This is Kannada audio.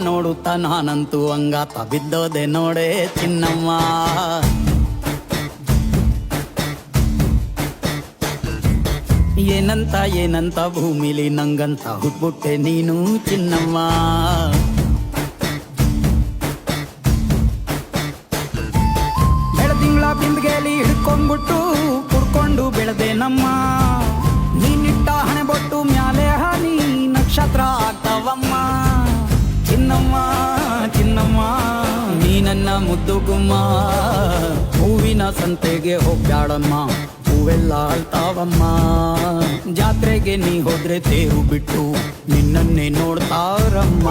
ನೋಡುತ್ತಾ ನಾನಂತೂ ಅಂಗಾತ ಬಿದ್ದೋದೆ ನೋಡೆ ಚಿನ್ನಮ್ಮ. ಏನಂತ ಭೂಮಿಲಿ ನಂಗಂತ ಹುಟ್ಬಿಟ್ಟೆ ನೀನು ಚಿನ್ನಮ್ಮ. ಬೆಳದಿಂಗಳ ಬಿಂದಿಗೆಯಲ್ಲಿ ಹಿಡ್ಕೊಂಡ್ಬಿಟ್ಟು ಕುಡ್ಕೊಂಡು ಬೆಳೆದೆ ನಮ್ಮ. ನೀನಿಟ್ಟ ಹಣೆ ಬೊಟ್ಟು ಮ್ಯಾಲೆ ಹನಿ ನಕ್ಷತ್ರ ಆಗ್ತಾವಮ್ಮ. ಚಿನ್ನಮ್ಮ ಚಿನ್ನಮ್ಮ ನೀ ನನ್ನ ಮುದ್ದು ಗುಮ್ಮ. ಹೂವಿನ ಸಂತೆಗೆ ಹೋಗ್ಯಾಡಮ್ಮ, ಹೂವೆಲ್ಲ ಅಳ್ತಾವಮ್ಮ. ಜಾತ್ರೆಗೆ ನೀ ಹೋದ್ರೆ ತೇರು ಬಿಟ್ಟು ನಿನ್ನನ್ನೇ ನೋಡ್ತಾರಮ್ಮ.